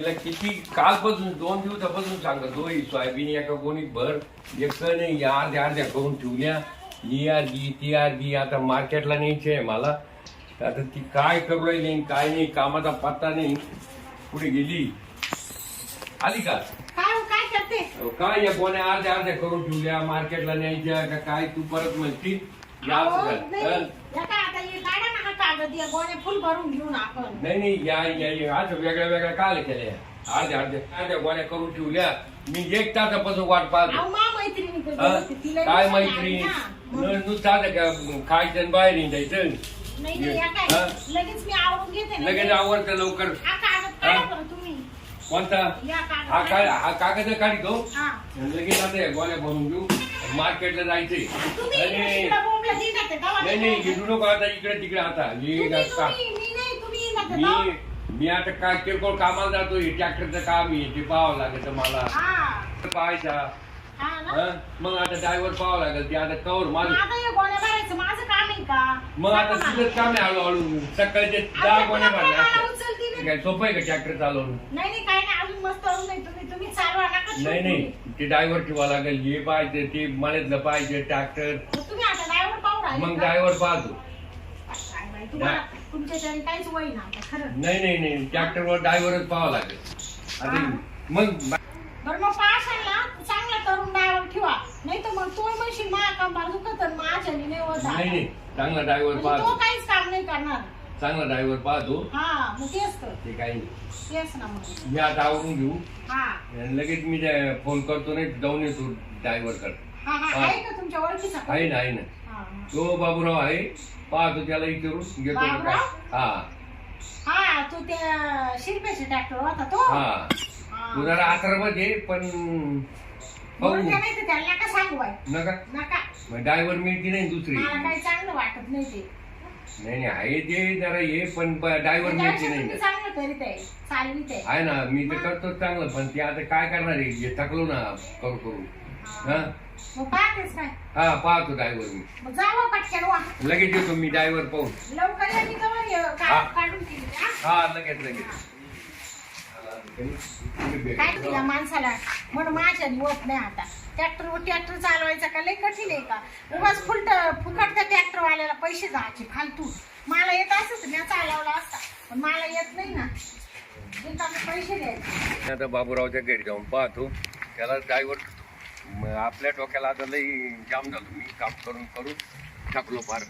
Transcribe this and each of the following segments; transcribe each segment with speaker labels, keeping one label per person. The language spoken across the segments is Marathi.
Speaker 1: तिला किती कालपासून 2 दिवसापासून सांगतो ही सोयाबीन एका कोणी भर एक नाही अर्ध्या अर्ध्या करून ठेवल्या ही अर्धी ती अर्धी आता मार्केटला न्यायची आहे मला. आता ती काय करू राहिली काय नाही कामाचा पत्ता नाही. कुठे गेली आली का
Speaker 2: काय करते
Speaker 1: काय या गोण्या अर्ध्या अर्ध्या करून ठेवल्या मार्केटला न्यायच्या का काय तू परत म्हणती
Speaker 2: फुल भरून घेऊन आपण
Speaker 1: नाही नाही या आज वेगळ्या वेगळ्या काल केल्या अर्ध्या अर्ध्या अर्ध्या गोण्या करून ठेवल्या. मी एक तासापासून वाट पाहतो. काय मैत्री नुसतं खायचं बाहेर निघायचं
Speaker 2: लगेच मी आवरून घेते
Speaker 1: लगेच आवडतं लवकर. कोणता हा कागद काढतो लगेच आता गोण्या भरून घेऊ मार्केटला जायचंय. नाही नाही घेऊ नको आता इकडे तिकडे आता मी आता काय किरकोळ कामाला जातो. ट्रॅक्टरचं काम आहे ते पाहावं लागेल मला पाहायचा. मग आता ड्रायव्हर पाहावं लागेल ते आता कवर माझं मग आता तुझंच काम आहे. हळूहळू सकाळचे 10 गोण्या भरल्या काय सोपं आहे का ट्रॅक्टर चालवून. नाही नाही ते ड्रायव्हर ठेवा लागेल हे पाहायचं ते मळ्यातलं पाहिजे ट्रॅक्टर. मग ड्रायव्हर पाहतो. नाही नाही नाही ट्रॅक्टरवर ड्रायव्हरच पाहावं लागेल आता. मग
Speaker 2: चांगला करून ड्रायव्हर ठेवा नाही तर मग तो म्हणशील कंबार दुखत माझ्याने नाही होत.
Speaker 1: नाही नाही चांगला ड्रायव्हर पाहतो.
Speaker 2: तो काहीच काम नाही करणार.
Speaker 1: चांगला ड्रायव्हर पाहतो.
Speaker 2: हा मग तेच तर
Speaker 1: ते काही
Speaker 2: तेच ना मग
Speaker 1: मी आता आवरून घेऊ
Speaker 2: हा
Speaker 1: लगेच मी फोन करतो नाही जाऊन येतो ड्रायव्हर कडे.
Speaker 2: आहे का तुमच्या ओळखीचा
Speaker 1: आहे ना आहे ना तो बाबूराव आहे पाहतो त्याला विचारून घेतो काय.
Speaker 2: हा तू त्या शिरपेचे ट्रॅक्टर होता तो.
Speaker 1: हा तू जरा आश्रमात पण
Speaker 2: त्याला नका सांगू बाई
Speaker 1: नका
Speaker 2: नका
Speaker 1: ड्रायव्हर मिळती नाही दुसरी.
Speaker 2: मला काही चांगलं वाटत नाही ते.
Speaker 1: नाही नाही आहे ते जरा हे पण ड्रायव्हर मिळते नाही.
Speaker 2: चांगलं करीत आहे चालवीत
Speaker 1: आहे ना मी तर करतो चांगलं पण ते आता काय करणार आहे हे थकलो ना करू करू.
Speaker 2: मग पाहतेस काय
Speaker 1: हा पाहतो ड्रायव्हर मी
Speaker 2: मग जावं पटकन वा
Speaker 1: लगेच येतो मी ड्रायव्हर पाहून.
Speaker 2: लवकर या मी काढून ठेवी.
Speaker 1: हा लगेच लगेच
Speaker 2: काय तुला माणसाला म्हणून माझ्या होत नाही आता. ट्रॅक्टर चालवायचा का लय कठीण आहे का उगाच फुकट त्या ट्रॅक्टर वाल्याला पैसे जायचे फालतू. मला येत असत मी चालवला असता पण मला येत नाही ना पैसे द्यायचे.
Speaker 1: आता बाबूरावच्या घरी जाऊन पाहतो त्याला ड्रायव्हर आपल्या डोक्याला आता लई जाम झालो मी काम करून करून थकलो फार.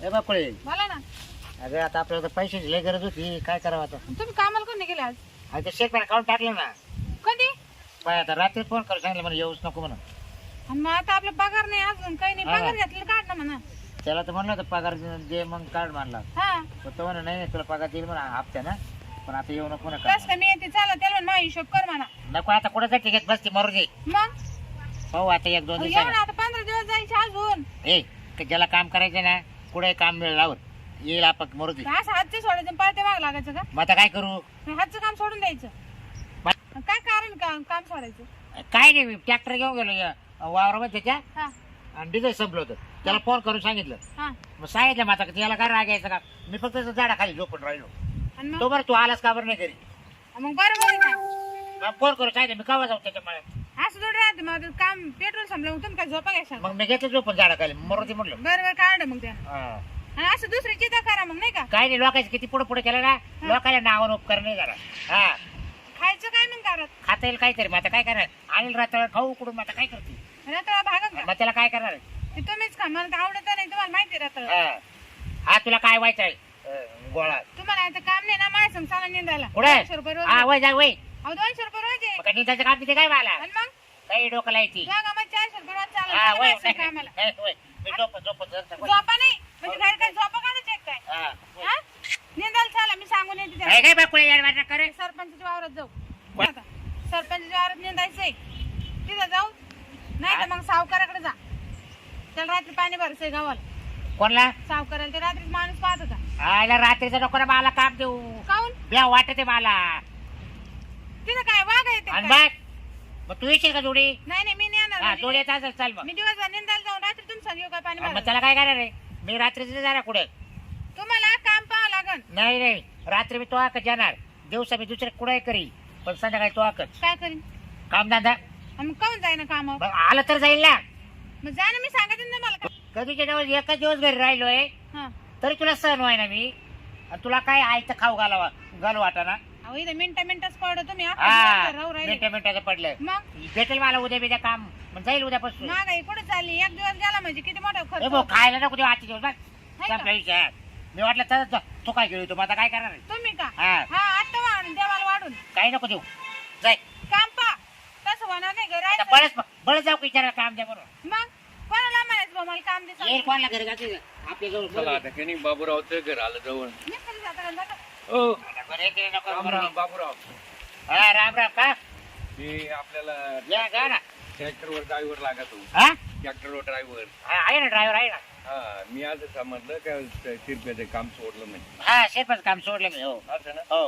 Speaker 3: ए बापळे
Speaker 2: मला ना
Speaker 3: अगं आता आपल्याला पैशाची लय गरज होती काय करावं आता.
Speaker 2: तुम्ही कामाला कोणी गेले आज
Speaker 3: आता शेतकरी काढून टाकलं ना
Speaker 2: कधी
Speaker 3: पण आता रात्री फोन करून सांगितलं म्हणा येऊच नको म्हणून.
Speaker 2: आणि मग आता आपला पगार नाही अजून काही नाही. पगार घेतलेला काढ ना म्हणा.
Speaker 3: त्याला तर म्हणलं होतं पगार दे मग कार्ड मारला
Speaker 2: हा
Speaker 3: तो म्हणा नाही तुला पगार देईल म्हणा हप्त्यानं पण आता येऊ नको नका.
Speaker 2: कस का मी येते चला त्याला म्हणा हिशोब कर म्हणा.
Speaker 3: नको आता कुठं तिकीट बसते मरू दे
Speaker 2: मग
Speaker 3: पाहू आता 1-2 दिवस.
Speaker 2: आता 15 दिवस जायचे अजून.
Speaker 3: ज्याला काम करायचं ना कुठे काम मिळेल लावत येईल आपण मरू दे.
Speaker 2: असं हातचे सोडायचं पाहते माग लागायचं का.
Speaker 3: मग आता काय करू
Speaker 2: हातचं काम सोडून द्यायचं. काय कारण काम सोडायचं
Speaker 3: काय नाही ट्रॅक्टर घेऊन गेलो वावरामध्ये त्याच्या
Speaker 2: हा
Speaker 3: आणि डिझेल संपलं होतं त्याला फोन करून सांगितलं.
Speaker 2: हा
Speaker 3: मग सांगितलं माझा त्याला काय राग यायचं का मी फक्त झाडाखाली झोपून राहिलो.
Speaker 2: आणि मग
Speaker 3: तो बरं तू आलास का बरं नाही घरी
Speaker 2: मग बरोबर आहे ना.
Speaker 3: फोन करून सांगितलं मी केव्हा जाऊ त्याच्यामुळे.
Speaker 2: असं थोडं राहते मग काम पेट्रोल संपलं तुम्ही काय झोपा घ्या.
Speaker 3: मग मी घेतलं झोपून झाडाखाली मरू म्हटलं.
Speaker 2: बरोबर काढ मग त्या
Speaker 3: हा.
Speaker 2: आणि असं दुसरी चिंता करा मग नाही का.
Speaker 3: काय नाही लोकांचं किती पुढे पुढे केलं ना लोकांना नावानं उपकार नाही जरा. हा
Speaker 2: खायचं काय मग करत
Speaker 3: खाता येईल काहीतरी मग आता काय करणार आणि रात्र खाऊ उकडून आता काय करते
Speaker 2: रात्र भागत
Speaker 3: मग त्याला काय करणार
Speaker 2: ते तुम्हीच खा. मला आवडत नाही तुम्हाला माहिती रात्र.
Speaker 3: हा तुला काय व्हायचं आहे गोळा
Speaker 2: तुम्हाला आता काम नाही ना माझ्या संग चाला निंदायला.
Speaker 3: पुढे
Speaker 2: 200 रुपये रोज.
Speaker 3: हा वय जा वय
Speaker 2: 200 रुपये रोज आहे.
Speaker 3: मग निघायचं काम तिथे काय मला
Speaker 2: आणि मग
Speaker 3: काही डोकं लायची.
Speaker 2: जागा मग 400 रुपये रोज
Speaker 3: हा वय
Speaker 2: चालत कामाला.
Speaker 3: मी झोपत
Speaker 2: झोपा नाही म्हणजे घरी काय झोपा काढायचे काय. हा निंदायला चाला मी सांगून येते त्याला.
Speaker 3: काय बाकुळे यार करे
Speaker 2: सरपंचाच्या वावरात जाऊ. आता सरपंचाच्या वावरात निंदायचंय तिथं जाऊ नाही तर मग सावकाराकडे जा. त्याला रात्री पाणी भरायचंय गावाला.
Speaker 3: कोणला
Speaker 2: सावकाराला ते रात्री माणूस पाहत होता.
Speaker 3: आयला रात्रीचं नको ना मला काम देऊ
Speaker 2: काऊन
Speaker 3: ब्या वाटते मला.
Speaker 2: तिथं काय वाघ येते
Speaker 3: आणि
Speaker 2: काय?
Speaker 3: बघ मग तू येशील का जोडी.
Speaker 2: नाही मी नाही येणार.
Speaker 3: हा जोडी येत असेल चल मग.
Speaker 2: मी दिवसभर निंदायला जाऊन रात्री तुमचा येऊ काय पाणी
Speaker 3: मग
Speaker 2: भरायला.
Speaker 3: त्याला काय करणार आहे मी रात्रीचं जाणार कुठे.
Speaker 2: तुम्हाला काम पाहावं लागल.
Speaker 3: नाही रात्री मी तो जाणार दिवसा मी दुसरे कुठे करी पण संध्याकाळी तो आकच
Speaker 2: काय करीन
Speaker 3: कामधंदा
Speaker 2: मग काऊन जाईना कामावर
Speaker 3: मग आलं तर जाईल ना
Speaker 2: मग जा ना मी सांगते ना मला
Speaker 3: कधीच्या दिवस एकच दिवस घरी राहिलोय
Speaker 2: हा
Speaker 3: तरी तुला सहन व्हाय ना मी आणि तुला काय आयतं खाऊ घालू वाटाना
Speaker 2: अहो इथं मिनिटच पडतो तुम्ही
Speaker 3: हा
Speaker 2: राहू राहिले
Speaker 3: मिनिटाचं पडलं
Speaker 2: मग
Speaker 3: भेटेल मला उद्या बिद्या काम मग जाईल उद्यापासून
Speaker 2: महागाई कुठे चालली एक दिवस गेला म्हणजे किती मोठा
Speaker 3: ए
Speaker 2: खर्च
Speaker 3: भाऊ खायला नको देऊ आजचे दिवस बघ
Speaker 2: हाय का?
Speaker 3: संपला विषय मी वाटलं तर तो काय घेऊ तू आता काय करणार आहे?
Speaker 2: तुम्ही का
Speaker 3: हा.
Speaker 2: हा आता वाढून देवाला वाढून
Speaker 3: काही नको देऊ जाय
Speaker 2: काम पा तसं होणार नाही घरी
Speaker 3: आता
Speaker 2: राहायचं.
Speaker 3: बळच जाऊ विचारा काम द्या बरोबर
Speaker 2: मग कोणाला म्हणायचं बा मला काम दे
Speaker 3: येईल कोणाला घरी जाते आपल्या जवळ
Speaker 1: चला आता की नाही बाबूरावचं घर आलं जवळ
Speaker 2: मी खाली जाता का जाता?
Speaker 1: ओ
Speaker 3: बरे केले नको
Speaker 1: राम
Speaker 3: बरोबर.
Speaker 1: राम बाबूराव
Speaker 3: हा राम राम का
Speaker 1: हे आपल्याला
Speaker 3: या गा ना
Speaker 1: ट्रॅक्टरवर ड्रायव्हर लागत हो
Speaker 3: हा
Speaker 1: ट्रॅक्टरवर ड्रायव्हर
Speaker 3: हा, आहे ना ड्रायव्हर आहे ना
Speaker 1: हा मी आज समजलं का तिरप्याचं काम सोडलं म्हणजे
Speaker 3: हा शेतच काम सोडलं मी हो
Speaker 1: असं ना
Speaker 3: हो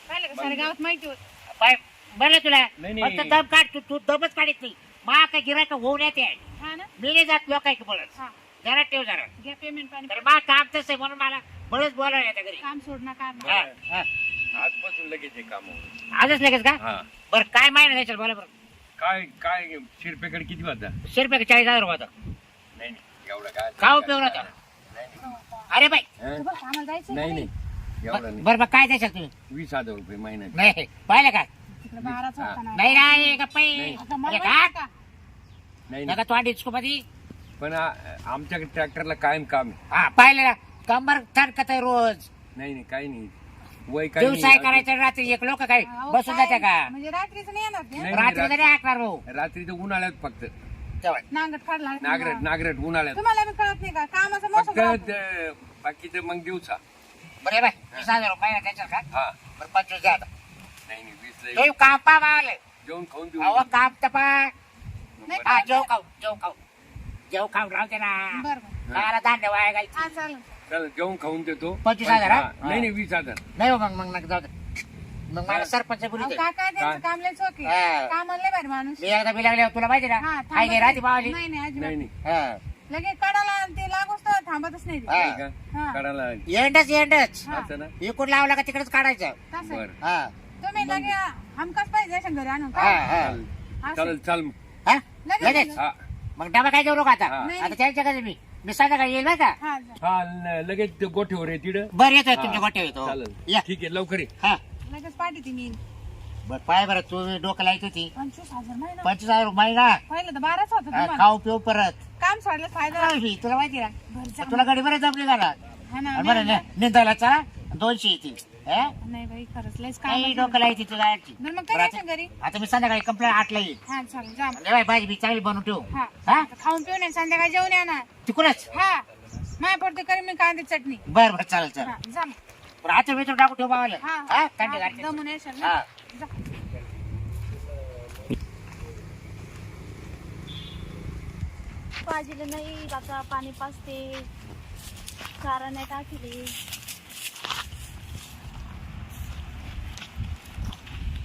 Speaker 2: पाहिलं का सारे गावात माहिती होत
Speaker 3: पाय बरं तुला
Speaker 1: नाही, नाही.
Speaker 3: फक्त दम काढ तू दमच काढत नाही मा काय गिरायक होऊन येते
Speaker 2: हा ना
Speaker 3: मी नाही जात लोकांची बोलत
Speaker 2: हा
Speaker 3: जरा ठेव जरा
Speaker 2: घ्या पेमेंट पाणी
Speaker 3: तर मा काम तसं आहे म्हणून मला बळच बोलायला येतं घरी
Speaker 2: काम सोडणार काम
Speaker 3: हा, हा.
Speaker 1: आजपासून लगेच हे काम होईल.
Speaker 3: आजच लगेच का
Speaker 1: हा
Speaker 3: बरं काय माहिती नाही चल बोला बरं
Speaker 1: काय काय शिरपेकडे किती वाजता
Speaker 3: शिरपे 40,000 रुपये होता
Speaker 1: नाही नाही एवढं काय
Speaker 3: का उपयोग नव्हता अरे बाई
Speaker 1: हं?
Speaker 2: बरं, आम्हाला जायचं
Speaker 1: नाही नाही एवढं नाही
Speaker 3: बरं काय द्यायचं तुम्ही
Speaker 1: 20,000 रुपये महिन्यात
Speaker 3: नाही पाहिलं का
Speaker 2: तिकडे बाराच होता ना
Speaker 3: नाही नाही गप्पाई
Speaker 1: नाही.
Speaker 2: आता मला
Speaker 3: अरे
Speaker 2: माहिती
Speaker 3: का?
Speaker 2: का?
Speaker 1: नाही
Speaker 3: नका
Speaker 1: नाही.
Speaker 3: तोंड इचको मध्ये
Speaker 1: पण आमच्याकडे ट्रॅक्टरला कायम काम आहे
Speaker 3: हा पाहिलं ना कंबर थरकत आहे रोज
Speaker 1: नाही नाही काही नाही वय काही
Speaker 3: दिवसाय करायचं रात्री एक लोक काय
Speaker 2: अहो,
Speaker 3: बसून
Speaker 2: काय?
Speaker 3: जाते का
Speaker 2: म्हणजे रात्रीच नाही येणार ते
Speaker 1: नाही,
Speaker 3: रात्री तरी ऐकणार भाऊ
Speaker 1: रात्रीचं उन्हाळ्यात फक्त
Speaker 3: तेव्हा.
Speaker 2: नांगट काढला
Speaker 1: नागरट उन्हाळ्यात
Speaker 2: तुम्हाला बी कळत नाही का कामाचा मोसम
Speaker 1: फक्त
Speaker 2: राहतो.
Speaker 1: बाकीचं मग दिवसा
Speaker 3: बरं आहे बाई 20,000 रुपये महिना त्याच्यात का
Speaker 1: हा
Speaker 3: बरं 25 द्या आता
Speaker 1: नाही नाही 20 लई.
Speaker 3: तुम्ही काम पा मावले
Speaker 1: जेवण खाऊन देऊ
Speaker 3: अहो काम तपा
Speaker 2: नाही,
Speaker 3: हा जेव खाऊ राहते ना
Speaker 2: बरं बरं
Speaker 3: मला धान्य वाया घालते
Speaker 2: हा चालेल
Speaker 1: चल जेवण खाऊन देतो
Speaker 3: 25,000 हा?
Speaker 1: हा, नाही नाही 20,000
Speaker 3: नाही हो मग नका जाऊ दे मग मला सरपंच बोलू
Speaker 2: अहो,
Speaker 3: दे
Speaker 2: काय काय त्यांचं
Speaker 1: काय?
Speaker 2: काम लय चोकी
Speaker 3: हा.
Speaker 2: कामाला लय भारी माणूस
Speaker 3: मी एकदा बी लागले तुला माहिती ना
Speaker 2: हा
Speaker 3: आई
Speaker 2: थांबत
Speaker 3: नाही राहते बावली
Speaker 2: नाही नाही
Speaker 1: नाही
Speaker 2: अजिबात
Speaker 1: नाही
Speaker 3: हा.
Speaker 2: लगेच कडाला ते लागूच तर थांबतच नाही ते.
Speaker 3: हा.
Speaker 1: नाही का
Speaker 2: हा.
Speaker 1: काढायला
Speaker 3: एंडच
Speaker 2: हा.
Speaker 1: असं ना
Speaker 3: इकडून लावला का तिकडेच काढायचं
Speaker 2: तसं आहे.
Speaker 1: बर
Speaker 3: हा
Speaker 2: तुम्ही लगे हमकाच पाहिजे अशा घरी आणून
Speaker 3: हा,
Speaker 2: का?
Speaker 3: हा.
Speaker 2: असं.
Speaker 1: चालेल चाल
Speaker 3: हा?
Speaker 2: लगेच
Speaker 3: लगेच
Speaker 1: हा
Speaker 3: मग डबा काय देऊ नका आता
Speaker 1: हा.
Speaker 2: नाही.
Speaker 3: आता त्यांच्या घरी मी संध्याकाळी येईल बरं का
Speaker 2: हा जा.
Speaker 1: हा लगेच ते गोठ्यावर आहे तिकडं
Speaker 3: बरं येतोय
Speaker 1: हा.
Speaker 3: तुमच्या गोट्या येतो
Speaker 1: चालेल
Speaker 3: या
Speaker 1: ठीक आहे लवकर ये
Speaker 3: हा
Speaker 2: लगेच पाठी ती मी
Speaker 3: बरं पाय बरं तू डोकं लायत होती
Speaker 2: 25,000 महिना
Speaker 3: 25,000 रुपये महिना
Speaker 2: पहिलं तर 12च होतं
Speaker 3: हा,
Speaker 2: तुम्हाला
Speaker 3: खाऊ पिऊ परत
Speaker 2: काम सोडलं फायदा
Speaker 3: काय होईल? तुला माहिती ना
Speaker 2: घरी जा.
Speaker 3: तुला गाडी बरं जमली का ना
Speaker 2: हा ना
Speaker 3: आणि बरं निंदायला चला 200 येतील हा?
Speaker 2: नाही बाई खरंच लयच
Speaker 3: काही
Speaker 2: काम
Speaker 3: डोकं लायची तुला याची.
Speaker 2: बरं मग
Speaker 3: बरं,
Speaker 2: काय
Speaker 3: आता
Speaker 2: यायचं घरी
Speaker 3: आता मी संध्याकाळी कंप्लेंट 8 ला येईल
Speaker 2: हा चालेल जा मग.
Speaker 3: लय बाई, भाजी बी चांगली बनवून ठेवू
Speaker 2: हा
Speaker 3: हा
Speaker 2: आता खाऊन पिऊन ये, संध्याकाळी जेवण या ना
Speaker 3: तिकडूनच
Speaker 2: हा माय पडते करी मी कांदे चटणी
Speaker 3: बरं बरं चालेल चालेल
Speaker 2: हा जा मग.
Speaker 3: बरं आता मी टाकू ठेवू बाबाला
Speaker 2: हा
Speaker 3: हा कांदे
Speaker 2: हा,
Speaker 3: घालते.
Speaker 2: जमून येशील ना
Speaker 3: हा
Speaker 2: जा.
Speaker 4: भाजीला नाही आता पाणी पाजते चारा नाही टाकले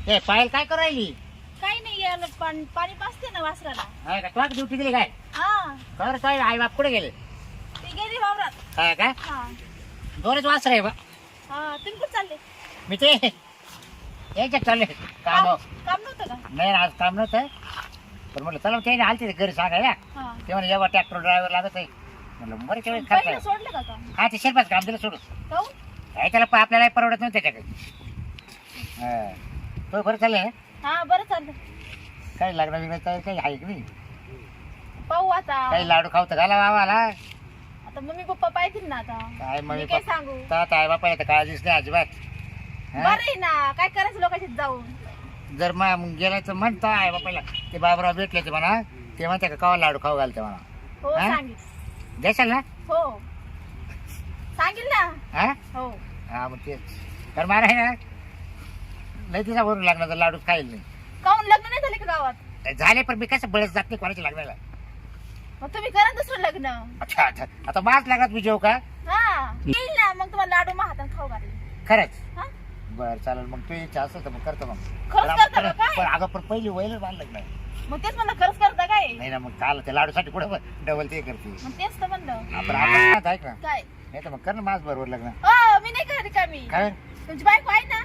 Speaker 3: ए पायल काय करू राहिली
Speaker 4: काही नाही यायला पाणी पाजते ना वासराला
Speaker 3: हा का तुला ड्युटी दिली काय
Speaker 4: हा
Speaker 3: कर काय आई बाप कुठे गेले
Speaker 4: ते गेली वावरात
Speaker 3: हा का
Speaker 4: हा
Speaker 3: दोनच वासर आहे बा
Speaker 4: हा तुम्ही कुठे चालले
Speaker 3: मी ते यायच्यात चालले काम
Speaker 4: काम नव्हतं का
Speaker 3: नाही आज काम नव्हतं पण म्हटलं चला त्याने आलते घरी सांगायला
Speaker 4: हा
Speaker 3: ते म्हणे जेव्हा ट्रॅक्टर ड्रायव्हर लागत आहे म्हणलं बरं केव्हा
Speaker 4: पहिलं
Speaker 3: खर्च
Speaker 4: सोडलं का काम
Speaker 3: हा ते शिरपाच काम दिलं सोडून
Speaker 4: काहून?
Speaker 3: काय त्याला आपल्याला परवडत नव्हतं त्याच्याकडे हा तो बरं चाललंय ना
Speaker 4: हा बरं चाललं
Speaker 3: काही लग्न बिग्न काही आहे की नाही
Speaker 4: पाहू आता
Speaker 3: काही लाडू खावतं घाला बाबाला
Speaker 4: आता मम्मी पप्पा पाहतील ना आता
Speaker 3: काय
Speaker 4: मी
Speaker 3: मम्मी
Speaker 4: काय
Speaker 3: पप्पा
Speaker 4: सांगू
Speaker 3: तर आई बापाला तर काळजीच नाही अजिबात हा?
Speaker 4: बरं आहे ना काय करायचं लोकांच्यात जाऊन
Speaker 3: जर मग गेलं तर म्हणतो आई बापाला ते बाबराव भेटले ते म्हणा ते म्हणते का कवा लाडू खाऊ घालते म्हणा
Speaker 4: हो
Speaker 3: हा?
Speaker 4: सांगेल
Speaker 3: देशाल ना
Speaker 4: हो सांगेल ना
Speaker 3: हा
Speaker 4: हो
Speaker 3: हा मग तेच तर मारा आहे ना नाही तिचा बरोबर लागणार तर लाडू खाईल नाही
Speaker 4: काहून लग्न नाही झाले का गावात
Speaker 3: झाले पण मी कसं बळच जात नाही कोणाच्या लग्नाला
Speaker 4: मग तुम्ही करा दुसरं लग्न
Speaker 3: अच्छा अच्छा आता माझ लागत मी जेव का
Speaker 4: हा येईल ना मग तुम्हाला लाडू हातात खाऊ घालेल
Speaker 3: खरंच
Speaker 4: हा
Speaker 3: बर चालेल मग तू इच्छा असेल तर मग करतो मग
Speaker 4: खरंच
Speaker 3: पण
Speaker 4: करता का काय?
Speaker 3: पण अगं पण पहिली वयला बांध लग्न
Speaker 4: मग तेच म्हणलं खरंच करता काय
Speaker 3: नाही ना मग काल ते लाडूसाठी कुठे डबल ते करते
Speaker 4: मग तेच तर म्हणलं
Speaker 3: आपण आपण ऐक ना
Speaker 4: काय
Speaker 3: नाही तर मग कर ना माझ बरोबर लग्न
Speaker 4: हो मी नाही करत का मी
Speaker 3: काय
Speaker 4: तुमची बायको आहे ना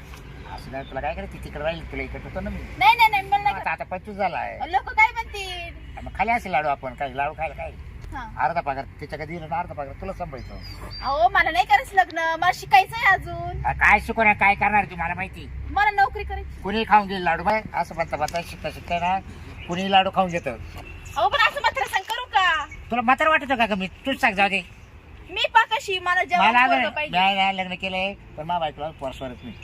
Speaker 3: असं नाही, तुला काय करायचं तिकडे राहील, तुला इकडे होतो ना मी.
Speaker 4: नाही नाही नाही मला
Speaker 3: आता आता 25 झाला आहे.
Speaker 4: लोक काय म्हणतील.
Speaker 3: मग खाली असे लाडू आपण काय लाडू खायला काय
Speaker 4: हा.
Speaker 3: अर्धा पगार तिच्या कधी दिला ना अर्धा पगार तुला सांभाळतो.
Speaker 4: अहो मला नाही करायचं लग्न, मला शिकायचंय अजून.
Speaker 3: काय शिकवणार काय करणार तू मला माहिती.
Speaker 4: मला नोकरी करायची.
Speaker 3: कुणी खाऊन घेईल लाडू बाय असं म्हणता म्हणता शिकता शिकता ना कुणी लाडू खाऊन घेतं.
Speaker 4: अहो पण असं मात्र सांग करू का.
Speaker 3: तुला म्हातार वाटत का मी तूच सांग जाऊ दे.
Speaker 4: मी पाकाशी मला जेवण
Speaker 3: मला
Speaker 4: पोरगं पाहिजे.
Speaker 3: नाही लग्न केलंय पण मा बायकोला परस्वरच नाही.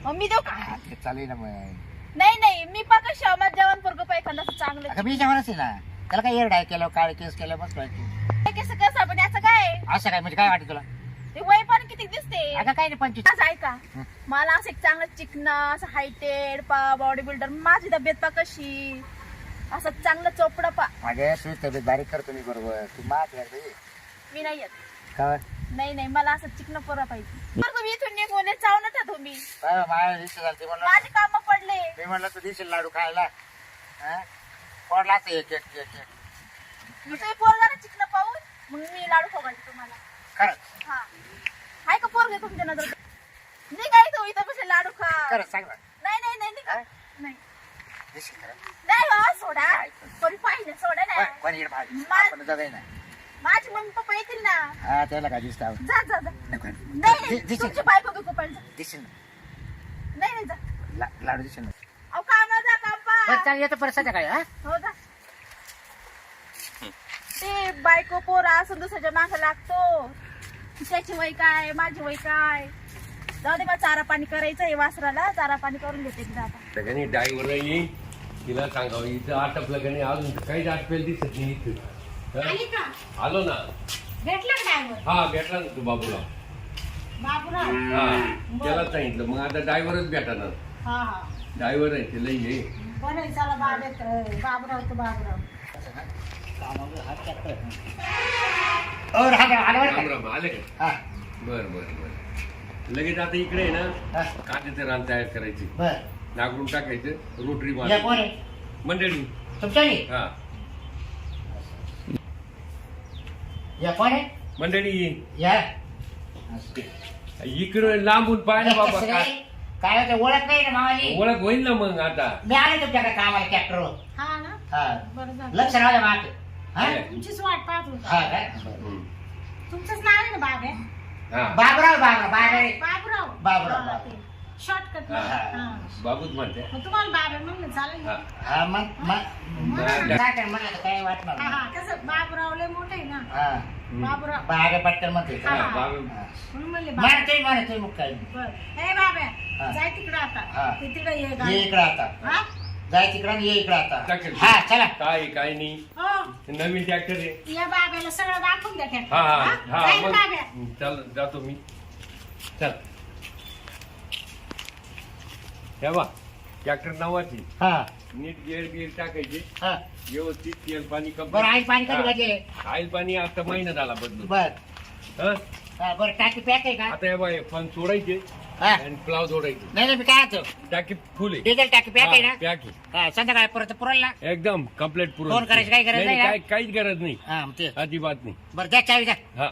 Speaker 4: मग मी देऊ का.
Speaker 3: हा, ते चालेल ना मग.
Speaker 4: नाही नाही मी पाकाशी मला जेवण पोरगं पाहिजे एखादं असं चांगलं.
Speaker 3: अगं मी जेवणच आहे ना त्याला काय एरडाय केलं काळे केस केलं मस्त माहिती.
Speaker 4: कसं कसं पण याचं काय
Speaker 3: असं काय म्हणजे काय वाटत तुला.
Speaker 4: ते वय पण किती दिसते.
Speaker 3: अगं काय नाही 25.
Speaker 4: असं ऐका मला असं एक चांगलं चिकन असं हायटेड बॉडी बिल्डर माझी तब्येत पा कशी असं चांगलं चोपडं पा.
Speaker 3: माझ्या सुई तब्येत बारीक करतो मी बरोबर तू मात यार
Speaker 4: मी नाही येत.
Speaker 3: काय
Speaker 4: नाही नाही मला असं चिकन पोरा पाहिजे. बरं तुम्ही इथून निघून चावून ना तुम्ही.
Speaker 3: माझ्या दिवशी झाली म्हणलं
Speaker 4: माझे काम पडले.
Speaker 3: मी म्हणलं तू दिसेल लाडू खायला कोण लागतं एक एक एक एक
Speaker 4: तुम्ही पोरगा ना चिकन पाहून मग मी लाडू खावायचे तुम्हाला.
Speaker 3: खरंच
Speaker 4: हा आहे का पोरगे तुमच्या नजर. नाही काय तू इथं बसे लाडू खा.
Speaker 3: खरंच सांग ना
Speaker 4: नाही नाही नाही नाही नाही
Speaker 3: दिसेल खरं
Speaker 4: नाही हो, सोडा कोणी पाहिजे सोडा ना.
Speaker 3: कोणी इकडे भाजी
Speaker 4: मा-
Speaker 3: आपण जाऊ ना
Speaker 4: माझी मम्मी पप्पा येतील ना.
Speaker 3: हा त्याला काय दिसतं
Speaker 4: जा जा जा. नाही नाही
Speaker 3: दिसेल
Speaker 4: तुमची बायको बिको पाहिजे.
Speaker 3: दिसेल ना
Speaker 4: नाही नाही जा.
Speaker 3: लाडू दिसेल ना
Speaker 4: अहो काम जा काम
Speaker 3: बरं
Speaker 4: पा.
Speaker 3: चालेल येतो परत काय हा
Speaker 4: हो जा. ते बायको पोरा असं दुसऱ्याच्या मागं लागतो. त्याची वय काय माझी वय काय. जाऊ दे मला चारा पाणी करायचंय वासराला चारा पाणी करून घेते एकदा आता.
Speaker 1: सगळ्यांनी ड्रायव्हर येईल तिला सांगावं इथं आटपलं का नाही अजून तर काहीच आटपेल दिसत नाही इथं. हं?
Speaker 2: आली का
Speaker 1: आलो ना.
Speaker 2: भेटलं ड्रायव्हर
Speaker 1: हा भेटला ना तू बाबूला.
Speaker 2: बाबूराव.
Speaker 1: हा त्याला सांगितलं मग आता ड्रायव्हरच भेटणार.
Speaker 2: हा हा
Speaker 1: ड्रायव्हर आहे ते लई ये.
Speaker 2: बरं आहे, चला बाबूराव तो बाबूराव.
Speaker 1: राम राम आले का
Speaker 3: हा
Speaker 1: बर बर बर लगेच आता इकडे आहे ना कांद्याचं रान तयार करायची
Speaker 3: बर
Speaker 1: नागरून टाकायचं रोटरी
Speaker 3: या
Speaker 1: मार
Speaker 3: कोण आहे
Speaker 1: मंडळी
Speaker 3: तुमच्या
Speaker 1: हा
Speaker 3: या कोण आहे
Speaker 1: मंडळी
Speaker 3: या
Speaker 1: इकडे लांबून पाहिलं बाबा
Speaker 3: कसं
Speaker 1: काय
Speaker 3: काय? काय होतं ओळख नाही ना मामाची.
Speaker 1: ओळख होईल ना मग आता
Speaker 3: मी आले तुमच्याकडे कामाला ट्रॅक्टरवर
Speaker 2: हा ना
Speaker 3: हा
Speaker 2: बरं झालं.
Speaker 3: लक्ष राहू द्या मागे हा
Speaker 2: तुमचीच वाट पाहत होता.
Speaker 3: हा काय
Speaker 1: हम्म.
Speaker 2: तुमचंच नाव आहे ना बाबे.
Speaker 1: हा
Speaker 3: बाबराव बाबराव
Speaker 2: बाबूराव.
Speaker 3: बाबूराव.
Speaker 2: शॉर्टकट.
Speaker 1: हा. बाबूच म्हणते
Speaker 2: मग तुम्हाला बाबे म्हणलं चालेल
Speaker 1: हा
Speaker 2: ना.
Speaker 3: हा मग काय म्हणलं तर काय वाटणार
Speaker 2: हा
Speaker 3: नाही.
Speaker 2: हा कसं बाबूराव लय मोठं आहे ना.
Speaker 3: हा
Speaker 2: बाबूराव
Speaker 3: बागे पटकन म्हणते
Speaker 2: हा.
Speaker 1: बाबू
Speaker 2: म्हणून म्हणले
Speaker 3: म्हणते मग काय
Speaker 2: बर हे बाबे
Speaker 3: हा.
Speaker 2: जाय तिकडं
Speaker 3: हा.
Speaker 2: आता ते तिकडे ये
Speaker 3: ये
Speaker 2: गाडी.
Speaker 3: इकडं आता
Speaker 2: हा
Speaker 3: जाय तिकडं आणि ये इकडं आता
Speaker 1: टाकेल.
Speaker 3: हा चला
Speaker 1: काय काय नाही
Speaker 2: हो
Speaker 1: नवीन ट्रॅक्टर आहे
Speaker 2: या बाब्याला सगळं दाखवून द्या
Speaker 1: हा हा
Speaker 2: ट्रॅक्टर.
Speaker 1: हा
Speaker 2: जाय ना
Speaker 1: मग
Speaker 2: बाब्या.
Speaker 1: चल जातो मी चल हे बा ट्रॅक्टर नावाची
Speaker 3: हा
Speaker 1: नीट गेअर बिअर टाकायचे
Speaker 3: हा
Speaker 1: व्यवस्थित तेल पाणी
Speaker 3: बरं आई पाणी कधी वाजले
Speaker 1: ऑइल पाणी आता महिना झाला बदलून
Speaker 3: बर
Speaker 1: हं?
Speaker 3: हा बरं टाकी पॅक आहे का
Speaker 1: आता हे बाय फन सोडायचे
Speaker 3: हा
Speaker 1: आणि प्लाव जोडायचे
Speaker 3: नाही नाही मी काय होतो
Speaker 1: टाकी फुल आहे
Speaker 3: डिझेल टाकी पॅक आहे ना
Speaker 1: पॅक
Speaker 3: हा संध्याकाळी परत पुरेल ना
Speaker 1: एकदम कम्प्लीट पुरवठा
Speaker 3: फोन करायची काही गरज नाही ना?
Speaker 1: काहीच गरज नाही
Speaker 3: हा मग ते
Speaker 1: अजिबात नाही
Speaker 3: बरं द्या चावी द्या
Speaker 1: हा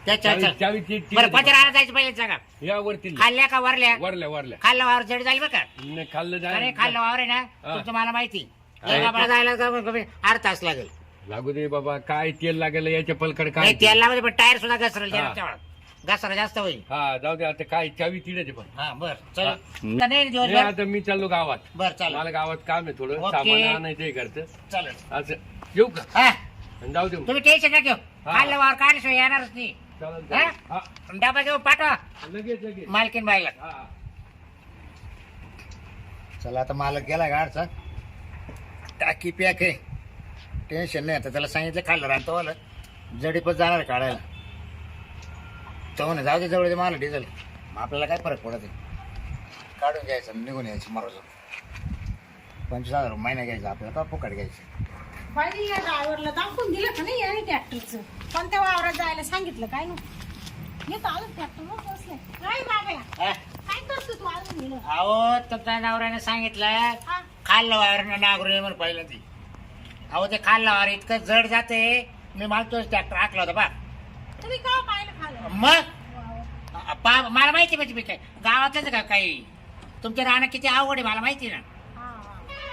Speaker 3: द्या चावी
Speaker 1: चावीची
Speaker 3: बरं पंचर जायचं पहिले सांगा
Speaker 1: या वरती
Speaker 3: खाल्ल्या का वरल्या
Speaker 1: वरल्या वरल्या
Speaker 3: खाल्ला वावर जड जाईल बरं का
Speaker 1: नाही, खाल्लं
Speaker 3: अरे
Speaker 1: जाय
Speaker 3: खाल्ला वावर आहे ना
Speaker 1: हा.
Speaker 3: तुमचं मला माहिती
Speaker 1: हा.
Speaker 3: एका बाळा जायला कमीत कमी 8 तास लागेल
Speaker 1: लागू दे बाबा काय तेल लागेल याच्या पलकड काय
Speaker 3: नाही तेल लावायचं पण टायर सुद्धा घसरेल
Speaker 1: हा.
Speaker 3: घसरा जास्त होईल
Speaker 1: हा जाऊ दे आता काय चावी तिडे पण
Speaker 3: हा बर चल
Speaker 1: हा.
Speaker 3: तर नाही
Speaker 1: नाही,
Speaker 3: दिवसभर
Speaker 1: आता मी चाललो गावात
Speaker 3: बर चाल
Speaker 1: मला गावात काम आहे थोडं
Speaker 3: ओके.
Speaker 1: सामान आणायचंय घरचं
Speaker 3: चालेल
Speaker 1: असं येऊ का
Speaker 3: हा
Speaker 1: आणि जाऊ दे मग.
Speaker 3: तुम्ही टेन्शन नका घेऊ
Speaker 1: हा.
Speaker 3: खाल्लं वावर काढल्याशिवाय येणारच नाही
Speaker 1: चालेल,
Speaker 3: हा?
Speaker 1: चालेल. हा,
Speaker 3: डबा घेऊन पाठवा
Speaker 1: लगेच लगेच
Speaker 3: मालकीन बाईला
Speaker 1: हा
Speaker 3: चला आता मालक गेला गाडचा टाकी पॅक आहे टेन्शन नाही आता त्याला सांगितलं खाल्लं राहतो वाला जडीपच जाणार काढायला तो म्हणे जाऊ दे जवळ दे मला डिझेल मग आपल्याला काय फरक पडत आहे काढून घ्यायचं निघून यायचं मरोज 25,000 महिना घ्यायचा आपल्याला का फुकट घ्यायचं
Speaker 2: बाई या ड्रायव्हरला दाखवून दिलं का नाही याने ट्रॅक्टरचं पण त्या वावरात जायला सांगितलं काय ना येतो अजून ट्रॅक्टर मग बसले काय बाबा
Speaker 3: हा?
Speaker 2: काय करतो तू अजून गेलं
Speaker 3: अहो तुमच्या नवऱ्याने सांगितलं
Speaker 2: हा
Speaker 3: खाल्लं वावर नागरू म्हणून पाहिलं ती अहो ते खाल्लं वावर इतकं जड जाते मी मागतोच ट्रॅक्टर हाकला होता बा
Speaker 2: तुम्ही का पाहिलं खाल्लं
Speaker 3: मग
Speaker 2: वावर.
Speaker 3: मला माहिती म्हणजे मी काय गावातच का काही तुमच्या राहणं किती आवड आहे मला माहिती ना.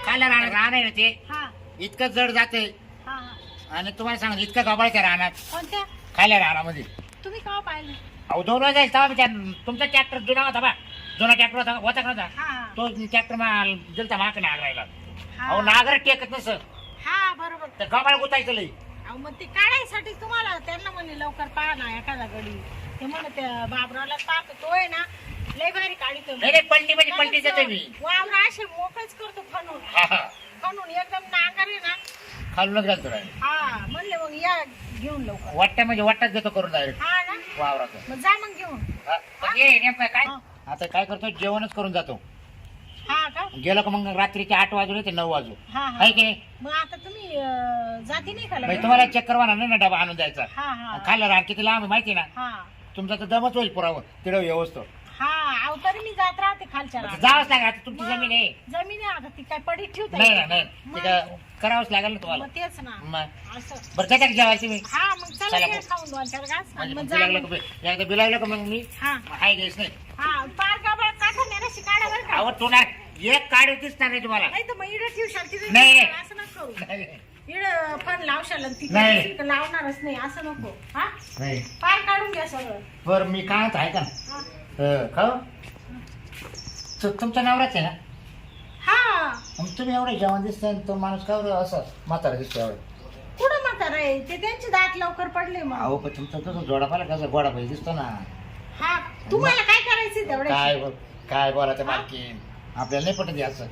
Speaker 3: खायला राहणं आहे ना ते
Speaker 2: हा
Speaker 3: इतकं जड जाते
Speaker 2: हा हा
Speaker 3: आणि तुम्हाला सांग इतकं गबाळच्या राहणार
Speaker 2: कोणत्या
Speaker 3: खायला राहण्यामध्ये.
Speaker 2: तुम्ही केव्हा पाहिलं
Speaker 3: अहो 2 वेळा जाईल तेव्हा मी तुमचा ट्रॅक्टर जुना होता बा जुना ट्रॅक्टर होता का नव्हता
Speaker 2: हा
Speaker 3: तो ट्रॅक्टर माल दिलता माग नागरायला.
Speaker 2: हा
Speaker 3: अहो नागर टेकत नसं
Speaker 2: हा बरोबर
Speaker 3: तर गबाळ गुतायचं लई.
Speaker 2: अहो मग ते काढायसाठी तुम्हाला त्यांना म्हणले लवकर पहा ना एखादा गडी ते म्हणे त्या बाबरावला पाहतो तो आहे ना लय भारी काढितो
Speaker 3: नाही नाही, पलटी म्हणजे पलटी देतो मी.
Speaker 2: वावर असे मोकळच करतो फणून
Speaker 3: हा हा
Speaker 2: फणून एकदम नांगर आहे ना
Speaker 3: खालूनच घालतो राहिले
Speaker 2: हा म्हणले मग या घेऊन लवकर
Speaker 3: वाटतं म्हणजे वाटच देतो करून डायरेक्ट
Speaker 2: हा ना
Speaker 3: वावराचं.
Speaker 2: मग जा मग घेऊन
Speaker 3: हा, पण ये नेमकं काय
Speaker 2: हा.
Speaker 3: आता काय करतो जेवणच करून जातो.
Speaker 2: हा का
Speaker 3: गेलो का मग रात्रीचे 8 वाजून येते 9 वाजून
Speaker 2: हा हा
Speaker 3: आहे की नाही.
Speaker 2: मग आता तुम्ही जाती नाही का
Speaker 3: म्हणजे
Speaker 2: लगेच?
Speaker 3: तुम्हाला चेक करवा ना डबा आणून द्यायचा.
Speaker 2: हा हा
Speaker 3: खायला राहण किती लांब आहे माहिती ना.
Speaker 2: हा
Speaker 3: तुमचा तर दमच होईल पुरावं तिथं व्यवस्थित
Speaker 2: हा अहो तरी मी जात राहते खालच्या रानात.
Speaker 3: जावंच लागेल आता तुमची
Speaker 2: मग
Speaker 3: जमीन आहे.
Speaker 2: जमीन आहे आता ती काय पडीत ठेवता
Speaker 3: नाही
Speaker 2: येते
Speaker 3: ना नाही
Speaker 2: का?
Speaker 3: ते काय करावंच लागेल ना तुम्हाला.
Speaker 2: मग तेच ना
Speaker 3: मग
Speaker 2: असं
Speaker 3: बरं त्याच्यात जेवायची मी
Speaker 2: हा मग चला
Speaker 3: चला
Speaker 2: घ्या
Speaker 3: मग.
Speaker 2: खाऊन 2-4 घास
Speaker 3: म्हणजे
Speaker 2: मग
Speaker 3: मग
Speaker 2: जा
Speaker 3: बिलागलं
Speaker 2: मग.
Speaker 3: का एकदा बिलागलं का मग मी
Speaker 2: हा
Speaker 3: हाय घ्यायच नाही.
Speaker 2: हा पार गाबळ काढा नेराशी काढा बरं का
Speaker 3: अहो तुला एक काढ दिसणार नाही तुम्हाला.
Speaker 2: नाही तर मग इडं ठेवशाल तिथे
Speaker 3: नाही, नाही.
Speaker 2: असं नको करू
Speaker 3: नाही
Speaker 2: इडं पण लावशाल आणि
Speaker 3: नाही.
Speaker 2: तिथे लावणारच नाही असं नको हा
Speaker 3: नाही.
Speaker 2: पार काढून घ्या सगळं
Speaker 3: बरं मी काय म्हणतो ऐका
Speaker 2: हा.
Speaker 3: ना खाऊ तुमचा नवराच आहे ना.
Speaker 2: हा
Speaker 3: मग तुम्ही एवढं जेवण दिसतंय आणि तो माणूस का बरं असं म्हातारा दिसतो एवढं.
Speaker 2: कुठं म्हातारा आहे ते त्यांचे दात लवकर पडले मग
Speaker 3: अहो पण तुमचा तसं जोडा पाहिला कसा गोडा पाहिजे दिसतो ना.
Speaker 2: हा तुम्हाला काय करायचं तेवढे
Speaker 3: काय बोलायचं मालकीन आपल्याला नाही पटत हे असं.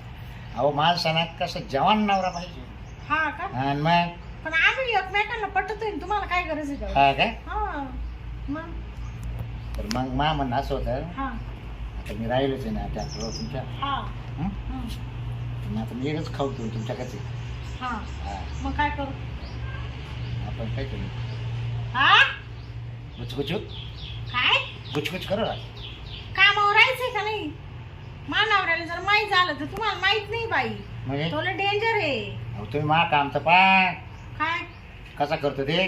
Speaker 3: अहो माणसाना कसं जवान नवरा पाहिजे.
Speaker 2: हा का
Speaker 3: आणि मग
Speaker 2: पण आम्ही एकमेकांना पटतोय ना, तुम्हाला काय गरज आहे तेवढी?
Speaker 3: हा काय
Speaker 2: हा मग
Speaker 3: तर मग मा म्हणणं असं होतं
Speaker 2: हा
Speaker 3: आता मी राहिलोच आहे ना ट्रॅक्टरवर तुमच्या.
Speaker 2: हा
Speaker 3: हं?
Speaker 2: हं.
Speaker 3: मग आता मी एकच खाऊ घेऊ तुमच्याकडे.
Speaker 2: हा
Speaker 3: हा
Speaker 2: मग काय करू
Speaker 3: आपण काय करू
Speaker 2: हा
Speaker 3: गुचगुच
Speaker 2: काय
Speaker 3: गुचगुच करू ना.
Speaker 2: कामावर राहायचंय का नाही मानावऱ्याला जर माहीत झालं तर तुम्हाला माहित नाही बाई
Speaker 3: म्हणजे
Speaker 2: तुला डेंजर आहे
Speaker 3: अहो तुम्ही मा काम तर पा
Speaker 2: काय
Speaker 3: कसा करतो ते.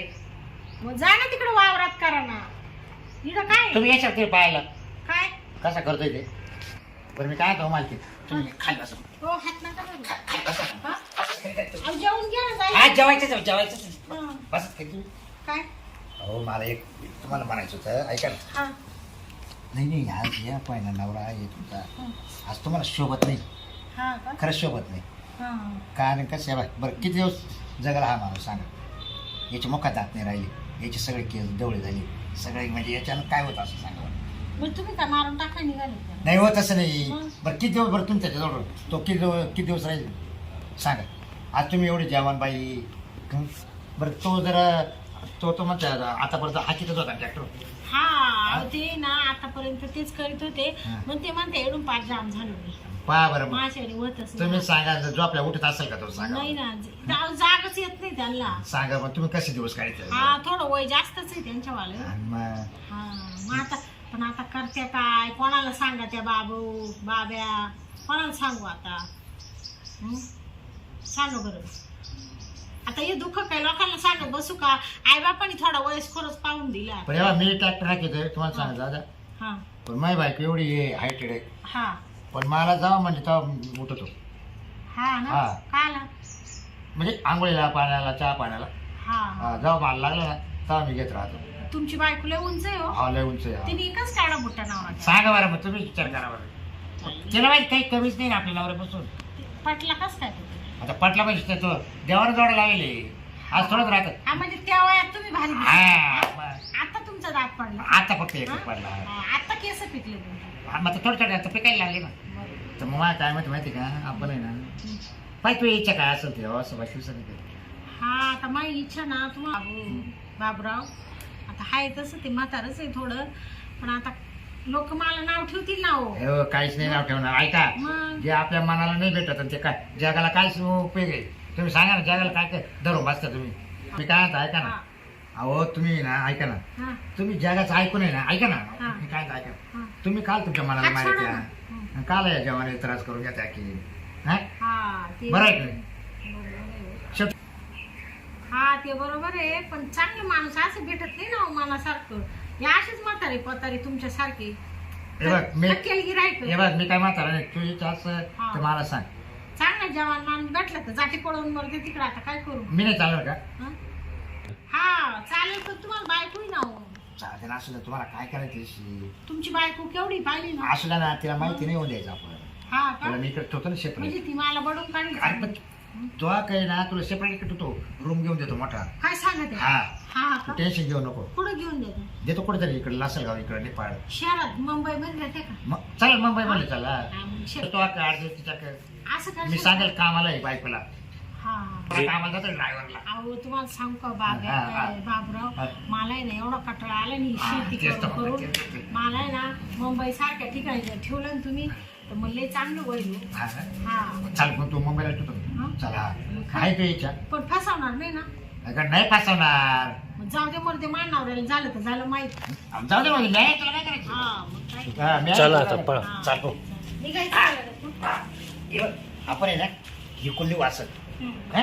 Speaker 2: मग जा ना तिकडे वावरात करा ना इथं काय
Speaker 3: तुम्ही याच्यात ते पाहायला
Speaker 2: काय
Speaker 3: कसा करतोय ते. बरं मी काय म्हणतो मालकी तुम्ही खाली बसा.
Speaker 2: हो हात नका करू
Speaker 3: खाली बसा.
Speaker 2: हा? अहो, जेवून घ्या ना
Speaker 3: हा
Speaker 2: जायचं.
Speaker 3: जेवायचंच जेवायचंच
Speaker 2: हं.
Speaker 3: बस तुम्ही.
Speaker 2: काय
Speaker 3: अहो मला एक तुम्हाला म्हणायचं होतं ऐका ना.
Speaker 2: हा
Speaker 3: नाही नाही आज या पहिला नवरा आहे तुमचा
Speaker 2: हं.
Speaker 3: आज तुम्हाला शोभत नाही
Speaker 2: हा का
Speaker 3: खरंच शोभत नाही.
Speaker 2: हा
Speaker 3: कारण कसं आहे बरं किती दिवस जगाला हा माणूस सांगा. याची मुखात दात नाही राहिली याची सगळे केस डवळे झाली सगळे म्हणजे याच्यानं काय होतं असं सांगा बरं.
Speaker 2: मग तुम्ही काय मारून टाका निघाले का?
Speaker 3: नाही होत असं नाही.
Speaker 2: मग?
Speaker 3: बरं किती दिवस बरं तुम्ही त्याच्याजवळ तो किती दिवस राहील सांगा. आज तुम्ही एवढे जवान बाई हं? बरं तो जरा तो म्हणतो आतापर्यंत हा कितीच होता ट्रॅक्टर.
Speaker 2: हा अहो, ते ना आतापर्यंत तेच करीत होते
Speaker 3: हा.
Speaker 2: मग ते म्हणते एवढून पाच जाम झालो मी
Speaker 3: पहा बरं मग
Speaker 2: माझ्याने होतच
Speaker 3: तुम्ही
Speaker 2: नाही.
Speaker 3: सांगा जो आपल्या उठत असेल का तो सांगा.
Speaker 2: नाही ना जागच येत नाही त्यांना
Speaker 3: सांगा मग तुम्ही कसे दिवस काढायचे.
Speaker 2: हा थोडं वय जास्तच आहे त्यांच्यावालं
Speaker 3: आणि मग
Speaker 2: हा मग आता पण आता करते काय कोणाला सांगा त्या बाबू बाब्या कोणाला सांगू आता हं? सांगा बरं आता हे दुःख काय लोकांना सांगत बसू का आई बापाने थोडा वयस्करच पाहून दिला
Speaker 3: पण याला मी ट्रॅक्टर हाकितोय तुम्हाला सांगितलं दादा.
Speaker 2: हा
Speaker 3: पण माझी बायको एवढी हायटेड आहे
Speaker 2: हा
Speaker 3: पण मला जावा म्हणजे तेव्हा उठतो.
Speaker 2: हा ना
Speaker 3: हा.
Speaker 2: काला
Speaker 3: म्हणजे आंघोळीला पाण्याला चहा पाण्याला
Speaker 2: हा
Speaker 3: जेव्हा मला लागला ना तेव्हा मी घेत राहतो.
Speaker 2: तुमची बायको लय उंच आहे हो
Speaker 3: हा लय उंच आहे, हा.
Speaker 2: तिने एकच काढा मोठा नावाचा
Speaker 3: सांगा बरं मग तुम्ही विचार करा बरं. तिला माहिती काही कमीच नाही ना आपल्या नवऱ्यापासून.
Speaker 2: पटला कस काय तो?
Speaker 3: आता पटला पाहिजे तो देवाला जोडा लागेल आज थोडंच राहत.
Speaker 2: हा म्हणजे त्या वयात तुम्ही भारी दिसता.
Speaker 3: हा
Speaker 2: आता तुमचा दात पडला
Speaker 3: आता फक्त एकच
Speaker 2: हा?
Speaker 3: पडला.
Speaker 2: हा, आता केस पिकले तुमचे
Speaker 3: हा, मग थोडं थोडं आता पिकायला लागले ना.
Speaker 2: बरोबर.
Speaker 3: तर मग मला काय माहिती का आपण आहे ना पाहिजे तू इच्छा काय असेल ते असं बाकी
Speaker 2: हा आता माझी इच्छा ना तुम्हाला बाबराव आता हाय तसं ते म्हातारच आहे थोडं पण आता लोक मला नाव ठेवतील ना हो
Speaker 3: काहीच नाही नाव ठेवणार. ऐका
Speaker 2: मग
Speaker 3: जे आपल्या मनाला नाही भेटत आणि ते काय जगाला काहीच उपयोग आहे. तुम्ही सांगा ना जगाला काय काय धरून बसता तुम्ही. मी काय म्हणतो ऐका ना.
Speaker 2: हा,
Speaker 3: अहो तुम्ही ना ऐका ना
Speaker 2: हा,
Speaker 3: तुम्ही जगाचं ऐकून आहे ना ऐका ना
Speaker 2: हा.
Speaker 3: मी काय म्हणतो ऐका
Speaker 2: हा.
Speaker 3: तुम्ही काल तुमच्या मनाला
Speaker 2: हात सोडा
Speaker 3: मारित्या
Speaker 2: ना.
Speaker 3: आणि काल या जवानी त्रास करून घ्या की हा
Speaker 2: हा, ते
Speaker 3: बरं आहे की नाही?
Speaker 2: बरोबर आहे.
Speaker 3: शेवटी
Speaker 2: हा ते बरोबर आहे पण चांगले माणूस असं भेटत नाही ना हो मनासारखं हे असेच म्हातारे पतारे तुमच्यासारखे
Speaker 3: हे बघ मी
Speaker 2: थकेल गिरायक
Speaker 3: हे बघ मी काय म्हातारा नाही तू इथं असं
Speaker 2: हा.
Speaker 3: तर मला सांग
Speaker 2: चांगला जवान मान भेटलं तर जाती पळवून मरते तिकडे आता काय करू
Speaker 3: मी नाही चालणार का
Speaker 2: हं? हा चालेल पण तुम्हाला बायको ना हो.
Speaker 3: चालते ना असू दे तुम्हाला काय करायचं त्याशी?
Speaker 2: तुमची बायको केवढी पाहिली ना
Speaker 3: असू द्या ना तिला माहिती नाही होऊन द्यायचं आपण
Speaker 2: हा
Speaker 3: तुला
Speaker 2: का
Speaker 3: मी इकडे ठेवतो ना सेपरेट
Speaker 2: म्हणजे ती मला बडून
Speaker 3: अरे
Speaker 2: काढली
Speaker 3: पण तो काही ना तुला सेपरेट इकडे ठेवतो रूम घेऊन देतो मोठा
Speaker 2: काय सांगत आहे?
Speaker 3: हा
Speaker 2: हा का
Speaker 3: टेन्शन घेऊ नको
Speaker 2: कुठं घेऊन देतो
Speaker 3: देतो कुठेतरी इकडे लासलगाव इकडे नेपाळ
Speaker 2: शहरात मुंबई मध्ये राहते का
Speaker 3: मग चालेल मुंबई मध्ये चला
Speaker 2: हा, मग शहरात.
Speaker 3: तो अर्ज तिच्याकडे
Speaker 2: असं काय
Speaker 3: मी सांगेल कामाला आहे बायकोला
Speaker 2: हा
Speaker 3: कामाला जातो ड्रायव्हरला
Speaker 2: अहो तुम्हाला सांगू का बाब
Speaker 3: हा, हा.
Speaker 2: बाबराव
Speaker 3: हा.
Speaker 2: मला आहे ना एवढा कटाळा आला नाही
Speaker 3: हा,
Speaker 2: शेती
Speaker 3: तेच तर
Speaker 2: करून
Speaker 3: म्हणलं, तेच तर.
Speaker 2: करून मला आहे ना मुंबई सारख्या ठिकाणी जर ठेवलं ना तुम्ही तर मला लय चांगलं होईल हो.
Speaker 3: हा
Speaker 2: हा
Speaker 3: चाल पण तू मुंबईला ठेवतो
Speaker 2: हा?
Speaker 3: चला आहे तू इच्छा
Speaker 2: पण फसवणार नाही ना
Speaker 3: अगं नाही फसवणार
Speaker 2: मग जाऊ दे मला ते मानावर झालं तर झालं माहित
Speaker 3: जाऊ दे म्हणजे नाही तुला काय करायचं
Speaker 2: हा मग काय
Speaker 3: हा, मी आहे
Speaker 5: चला
Speaker 3: तुला
Speaker 5: आता, पळा.
Speaker 2: हा.
Speaker 3: चाल तू
Speaker 2: निघायचं का लगेच?
Speaker 3: हे बघ, आपण आहे ना ही कुंडी वाचत
Speaker 2: हम्म.
Speaker 3: हा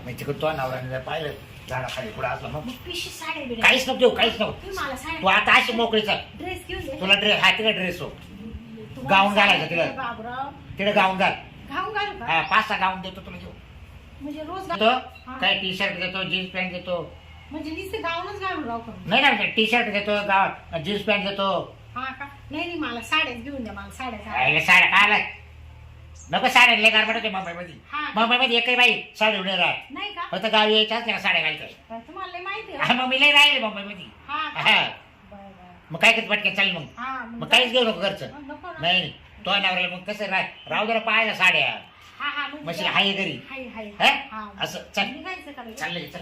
Speaker 3: मग तिकडे तो नवऱ्याने जर पाहिलं झाडाखाली पुढे असला मग
Speaker 2: मग पिशी साड्या बिड्या
Speaker 3: काहीच नको देऊ काहीच नको
Speaker 2: तुम्ही मला
Speaker 3: तू
Speaker 2: साड्या
Speaker 3: आता अशी मोकळी चाल
Speaker 2: ड्रेस घेऊन दे
Speaker 3: तुला ड्रेस हा तिकडे ड्रेस हो
Speaker 2: तुम्हाला
Speaker 3: गाऊन घालायचं
Speaker 2: साड्या
Speaker 3: तिला.
Speaker 2: दे बाबराव
Speaker 3: तिकडे गाऊन घाल
Speaker 2: घाऊन घालू का
Speaker 3: हा 5-6 गाऊन देतो तुला घेऊ
Speaker 2: म्हणजे रोज
Speaker 3: देतो
Speaker 2: हा.
Speaker 3: काय टी शर्ट देतो जीन्स पॅन्ट देतो
Speaker 2: म्हणजे नुसते गाऊनच घालून राहू का
Speaker 3: नाही ना टी शर्ट देतो जीन्स पॅन्ट देतो
Speaker 2: हा का नाही नाही मला साड्याच घेऊन द्या मला साड्या
Speaker 3: अरे साड्या काय आलाय नको साड्या लय गारबड होते मुंबईमध्ये
Speaker 2: हा.
Speaker 3: मुंबईमध्ये एकही बाई साडी उडे राहत
Speaker 2: नाही का
Speaker 3: फक्त गावी यायच्याच त्याला साड्या घालतो
Speaker 2: तुम्हाला लय माहिती
Speaker 3: हा,
Speaker 2: आहे
Speaker 3: मग मी लय राहिले मुंबईमध्ये
Speaker 2: हा का?
Speaker 3: हा
Speaker 2: बरं, बरं.
Speaker 3: मग काय करत पटके चाल मग
Speaker 2: हा
Speaker 3: मग काहीच घेऊ नको घरचं
Speaker 2: नको ना.
Speaker 3: नाही तो नवऱ्याला मग कसं राहू जरा पाहायला साड्या
Speaker 2: हा हा म्हणजे
Speaker 3: मशीन हाय घरी
Speaker 2: हाय हाय
Speaker 3: हा?
Speaker 2: हा
Speaker 3: असं चल
Speaker 2: निघायचं का लगेच?
Speaker 3: चाललंय चल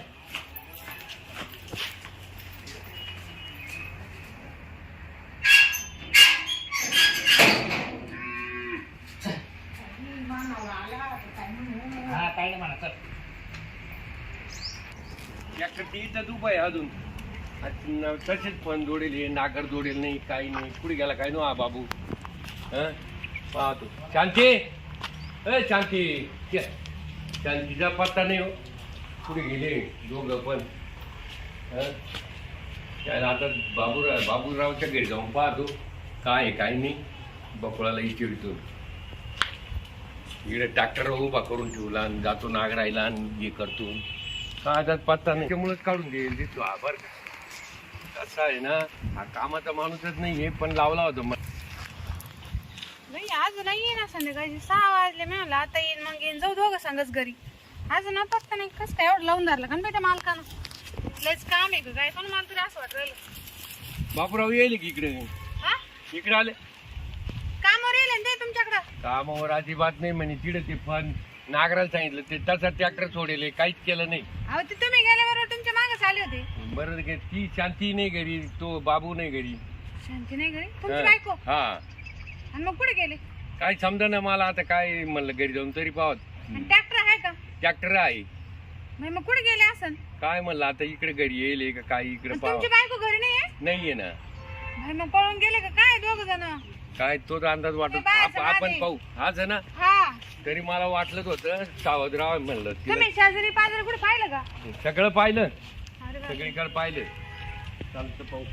Speaker 2: मानावर आला होता काय म्हणून.
Speaker 3: हा काय नाही म्हणा चल
Speaker 1: ट्रॅक्टर इथं उभं आहे अजून तसेच पण जोडेल हे नागर जोडेल नाही काही नाही कुठे गेला काय नो हा बाबू हं पाहतो शांती ए शांती ये. शांतीचा पत्ता नाही हो कुठे गेले दोघं पण हं? त्याला आता बाबूरावच्या घरी जाऊन पाहतो काय आहे काय नाही बकुळाला इचिडतो इकडे ट्रॅक्टर उभा करून ठेवला आणि जातो नागरायला आणि हे करतो काय त्यात पत्ता नाही त्यामुळेच काढून देईल दिसतो हा बरं का कसं आहे ना हा कामाचा माणूसच नाही हे पण लावला होता
Speaker 4: नाही आज नाही ना संध्याकाळी 6 वाजले मी म्हणलं आता येईन मग येईन जाऊ दोघं सांगच घरी आज ना पत्ता नाही कसं काय एवढं लावून धरलं का बेटा मालकानं लयच काम आहे का काय पण मला तरी असं वाटत राहिलं
Speaker 1: बापूराव येईल की इकडे
Speaker 4: हा
Speaker 1: इकडे आले
Speaker 4: कामावर येईल ना ते तुमच्याकडं
Speaker 1: कामावर अजिबात नाही म्हणे तिकडे ते पण नागराला सांगितलं ते तसा ट्रॅक्टर सोडेल काहीच केलं नाही
Speaker 4: अहो ते तुम्ही गेल्याबरोबर तुमच्या मागे आले होते
Speaker 1: बरं की ती शांती नाही घरी तो बाबू नाही घरी
Speaker 4: शांती नाही घरी तुमची बायको
Speaker 1: हा
Speaker 4: आणि मग कुठे गेले
Speaker 1: काय समजा ना मला आता काय म्हणलं घरी जाऊन तरी पाहत
Speaker 4: आणि ट्रॅक्टर आहे का
Speaker 1: ट्रॅक्टर आहे
Speaker 4: मग कुठे गेले असन
Speaker 1: काय म्हणलं आता इकडे घरी येईल का काय इकडे
Speaker 4: आणि
Speaker 1: पाह
Speaker 4: तुमची बायको घरी नाही आहे
Speaker 1: नाहीये ना
Speaker 4: भाई मग पळून गेले का काय दोघ जण
Speaker 1: काय तोच अंदाज वाटत
Speaker 4: ते बाहेरचं
Speaker 1: आपण
Speaker 4: मागे.
Speaker 1: पाहू हाच आहे ना
Speaker 4: हा
Speaker 1: तरी मला वाटलंच होतं सावध राहा म्हणलं तिला
Speaker 4: तुम्ही शेजारी पाजारी कुठे पाहिलं का
Speaker 1: सगळं पाहिलं
Speaker 4: अरे बापरे.
Speaker 1: सगळीकडे पाहिलं चालतं पाहू